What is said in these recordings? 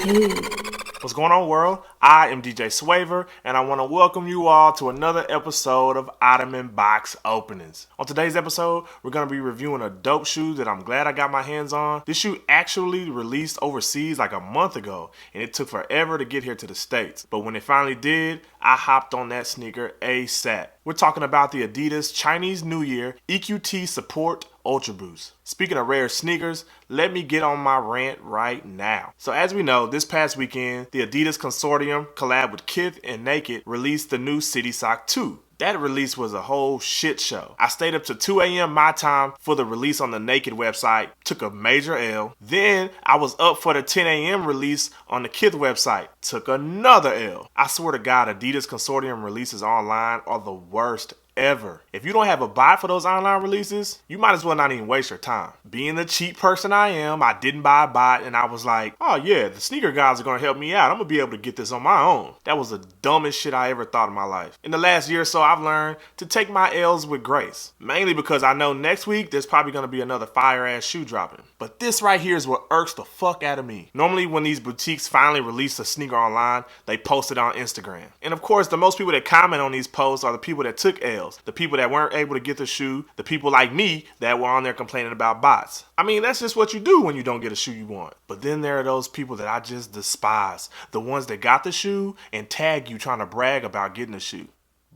What's going on, world? I am DJ Swavor, and I want to welcome you all to another episode of Ottoman Box Openings. On today's episode, we're going to be reviewing a dope shoe that I'm glad I got my hands on. This shoe actually released overseas like a month ago, and it took forever to get here to the States. But when it finally did, I hopped on that sneaker ASAP. We're talking about the Adidas Chinese New Year EQT Support Ultra Boost. Speaking of rare sneakers, let me get on my rant right now. So as we know, this past weekend, the Adidas Consortium collabed with Kith and Naked released the new City Sock 2. That release was a whole shit show. I stayed up to 2 a.m. my time for the release on the Naked website, took a major L. Then I was up for the 10 a.m. release on the Kith website, took another L. I swear to God, Adidas Consortium releases online are the worst ever. If you don't have a bot for those online releases, you might as well not even waste your time. Being the cheap person I am, I didn't buy a bot and I was like, oh yeah, the sneaker guys are gonna help me out. I'm gonna be able to get this on my own. That was the dumbest shit I ever thought in my life. In the last year or so, I've learned to take my L's with grace. Mainly because I know next week there's probably gonna be another fire ass shoe dropping. But this right here is what irks the fuck out of me. Normally when these boutiques finally release a sneaker online, they post it on Instagram. And of course, the most people that comment on these posts are the people that took L's. The people that weren't able to get the shoe, the people like me that were on there complaining about bots. I mean, that's just what you do when you don't get a shoe you want. But then there are those people that I just despise. The ones that got the shoe and tag you trying to brag about getting the shoe.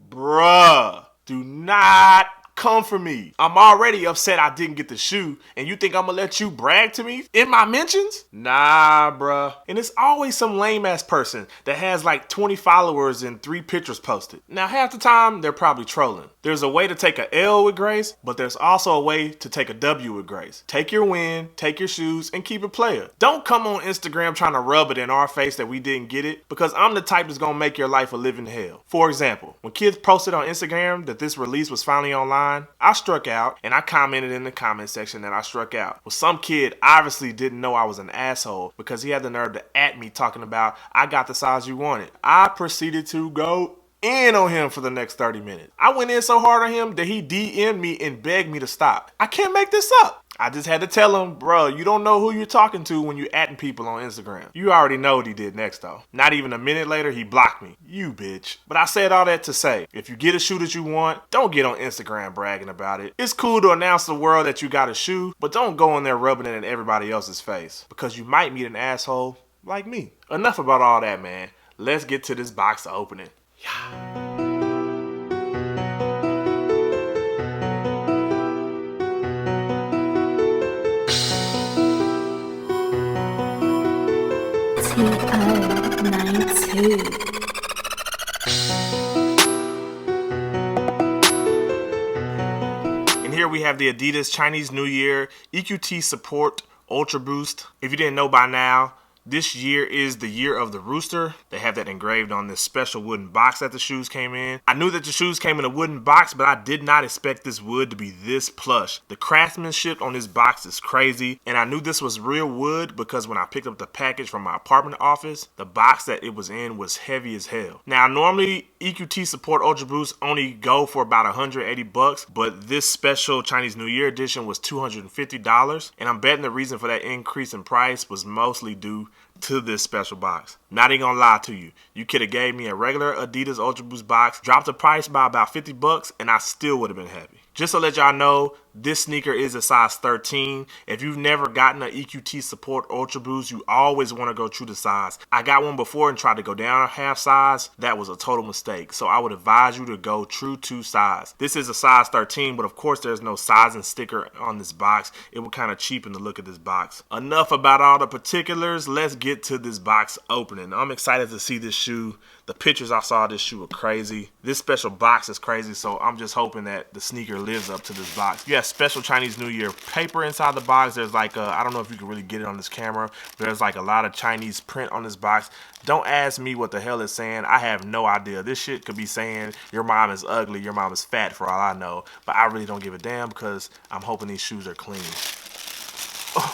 Bruh, do not come for me. I'm already upset I didn't get the shoe, and you think I'm gonna let you brag to me in my mentions? Nah, bruh. And it's always some lame ass person that has like 20 followers and 3 pictures posted. Now half the time they're probably trolling. There's a way to take a L with grace, but there's also a way to take a W with grace. Take your win, take your shoes, and keep it player. Don't come on Instagram trying to rub it in our face that we didn't get it, because I'm the type that's gonna make your life a living hell. For example, when kids posted on Instagram that this release was finally online, I struck out, and I commented in the comment section that I struck out. Well, some kid obviously didn't know I was an asshole because he had the nerve to at me talking about, I got the size you wanted. I proceeded to go in on him for the next 30 minutes. I went in so hard on him that he DM'd me and begged me to stop. I can't make this up. I just had to tell him, bro, you don't know who you're talking to when you're atting people on Instagram. You already know what he did next though. Not even a minute later, he blocked me. You bitch. But I said all that to say, if you get a shoe that you want, don't get on Instagram bragging about it. It's cool to announce to the world that you got a shoe, but don't go in there rubbing it in everybody else's face, because you might meet an asshole like me. Enough about all that, man. Let's get to this box opening. TO92. And here we have the Adidas Chinese New Year EQT Support Ultra Boost. If you didn't know by now, this year is the year of the rooster. They have that engraved on this special wooden box that the shoes came in. I knew that the shoes came in a wooden box, but I did not expect this wood to be this plush. The craftsmanship on this box is crazy, and I knew this was real wood because when I picked up the package from my apartment office, the box that it was in was heavy as hell. Now, normally EQT Support Ultra Boost only go for about 180 bucks, but this special Chinese New Year edition was $250, and I'm betting the reason for that increase in price was mostly due to this special box. Not even gonna lie to you, you could have gave me a regular Adidas Ultra Boost box, dropped the price by about 50 bucks, and I still would have been happy. Just to let y'all know, this sneaker is a size 13. If you've never gotten an EQT Support Ultra Boost, you always want to go true to size. I got one before and tried to go down a half size. That was a total mistake. So I would advise you to go true to size. This is a size 13, but of course there's no sizing sticker on this box. It would kind of cheapen the look of this box. Enough about all the particulars. Let's get to this box opening. I'm excited to see this shoe. The pictures I saw of this shoe are crazy. This special box is crazy, so I'm just hoping that the sneaker lives up to this box. You have special Chinese New Year paper inside the box. There's like I don't know if you can really get it on this camera. There's like a lot of Chinese print on this box. Don't ask me what the hell it's saying. I have no idea. This shit could be saying your mom is ugly, your mom is fat for all I know. But I really don't give a damn because I'm hoping these shoes are clean.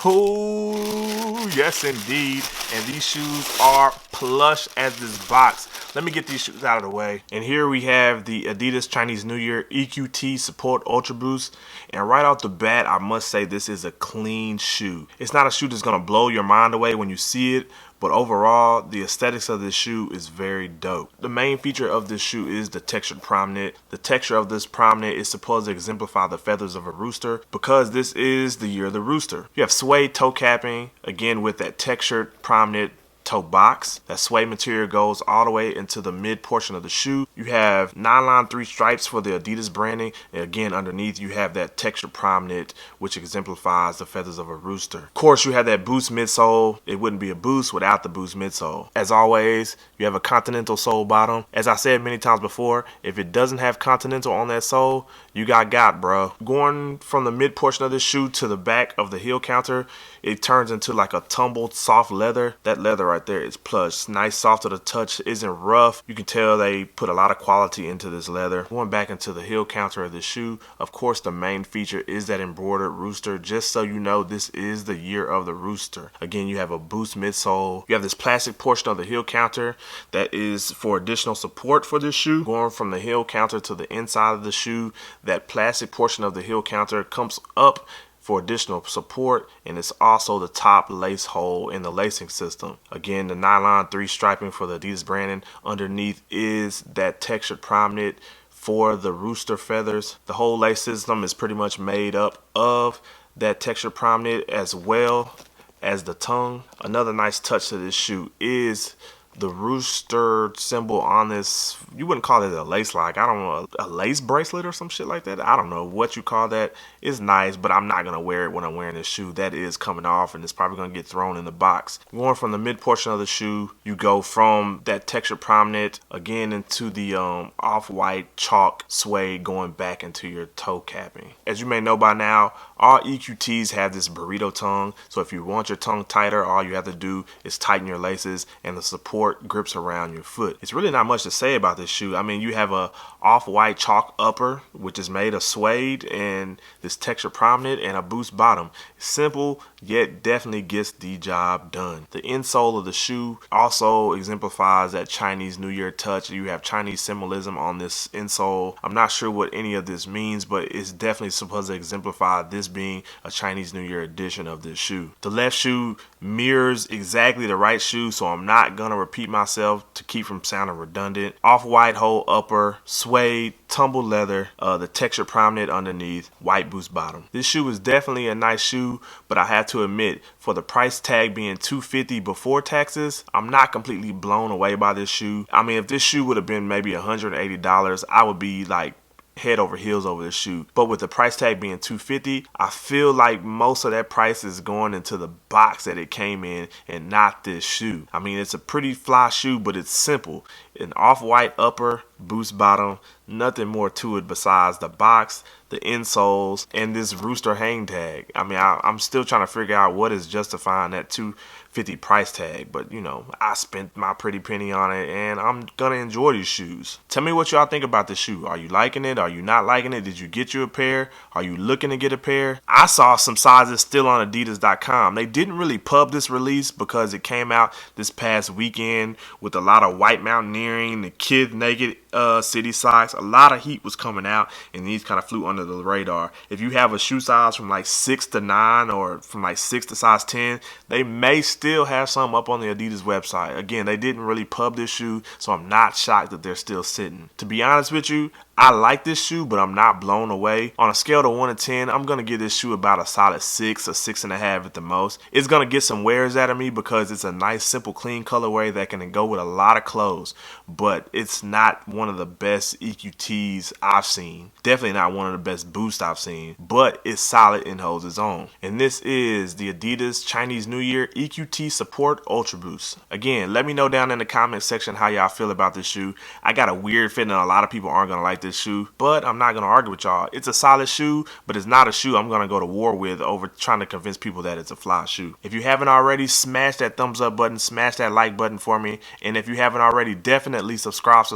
Oh, yes indeed. And these shoes are plush as this box. Let me get these shoes out of the way. And here we have the Adidas Chinese New Year EQT Support Ultra Boost. And right off the bat, I must say this is a clean shoe. It's not a shoe that's gonna blow your mind away when you see it, but overall the aesthetics of this shoe is very dope. The main feature of this shoe is the textured prime knit. The texture of this prime knit is supposed to exemplify the feathers of a rooster because this is the year of the rooster. You have suede toe capping, again with that textured prime knit toe box. That suede material goes all the way into the mid portion of the shoe. You have nylon 3 stripes for the Adidas branding, and again underneath you have that textured prime knit which exemplifies the feathers of a rooster. Of course, you have that boost midsole. It wouldn't be a boost without the boost midsole. As always, you have a continental sole bottom. As I said many times before, if it doesn't have continental on that sole, you got bro. Going from the mid portion of the shoe to the back of the heel counter, it turns into like a tumbled soft leather. That leather right there is plush, nice, soft to the touch, isn't rough. You can tell they put a lot of quality into this leather. Going back into the heel counter of the shoe, of course the main feature is that embroidered rooster. Just so you know, this is the year of the rooster. Again, you have a boost midsole. You have this plastic portion of the heel counter that is for additional support for this shoe. Going from the heel counter to the inside of the shoe, that plastic portion of the heel counter comes up for additional support, and it's also the top lace hole in the lacing system. Again, the nylon 3 striping for the Adidas branding. Underneath is that textured prime knit for the rooster feathers. The whole lace system is pretty much made up of that textured prime knit as well as the tongue. Another nice touch to this shoe is the rooster symbol on this. You wouldn't call it a lace lock. I don't know, a lace bracelet or some shit like that. I don't know what you call that. It's nice, but I'm not gonna wear it when I'm wearing this shoe. That is coming off and it's probably gonna get thrown in the box. Going from the mid portion of the shoe, you go from that textured prime knit again into the off-white chalk suede going back into your toe capping. As you may know by now, all EQTs have this burrito tongue, so if you want your tongue tighter, all you have to do is tighten your laces and the support grips around your foot. It's really not much to say about this shoe. I mean, you have a off-white chalk upper, which is made of suede, and this textured prime knit, and a boost bottom. Simple, yet definitely gets the job done. The insole of the shoe also exemplifies that Chinese New Year touch. You have Chinese symbolism on this insole. I'm not sure what any of this means, but it's definitely supposed to exemplify this being a Chinese New Year edition of this shoe. The left shoe mirrors exactly the right shoe, so I'm not gonna repeat myself to keep from sounding redundant. Off-white hole upper, suede, tumbled leather, the textured prime knit underneath, white boost bottom. This shoe is definitely a nice shoe, but I have to admit, for the price tag being $250 before taxes, I'm not completely blown away by this shoe. I mean, if this shoe would have been maybe $180, I would be like head over heels over this shoe. But with the price tag being $250, I feel like most of that price is going into the box that it came in and not this shoe. I mean, it's a pretty fly shoe, but it's simple. An off-white upper, boost bottom, nothing more to it besides the box, the insoles, and this rooster hang tag. I mean, I'm still trying to figure out what is justifying that $250 price tag, but you know, I spent my pretty penny on it and I'm gonna enjoy these shoes. Tell me what y'all think about this shoe. Are you liking it? Are you not liking it? Did you get you a pair? Are you looking to get a pair? I saw some sizes still on Adidas.com. They didn't really pub this release because it came out this past weekend with a lot of white mountaineering, the kid naked city socks. A lot of heat was coming out and these kind of flew under the radar. If you have a shoe size from like 6 to 9 or from like 6 to size 10, they may still have some up on the Adidas website. Again, they didn't really pub this shoe, so I'm not shocked that they're still sitting. To be honest with you, I like this shoe, but I'm not blown away. On a scale of 1 to 10, I'm going to give this shoe about a solid 6 or 6.5 at the most. It's going to get some wears out of me because it's a nice, simple, clean colorway that can go with a lot of clothes, but it's not one of the best EQTs I've seen. Definitely not one of the best boosts I've seen, but it's solid and holds its own. And this is the Adidas Chinese New Year EQT Support Ultra Boost. Again, let me know down in the comment section how y'all feel about this shoe. I got a weird fit and a lot of people aren't going to like this shoe, but I'm not going to argue with y'all. It's a solid shoe, but it's not a shoe I'm going to go to war with over trying to convince people that it's a fly shoe. If you haven't already, smash that thumbs up button, smash that like button for me. And if you haven't already, definitely subscribe.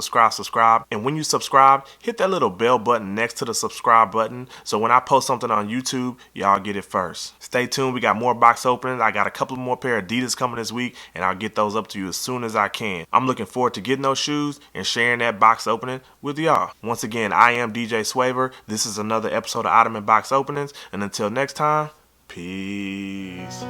And when you subscribe, hit that little bell button next to the subscribe button so when I post something on YouTube, y'all get it first. Stay tuned. We got more box openings. I got a couple more pair of Adidas coming this week, and I'll get those up to you as soon as I can. I'm looking forward to getting those shoes and sharing that box opening with y'all. Once again, I am DJ Swavor. This is another episode of Ottoman Box Openings, and until next time, peace.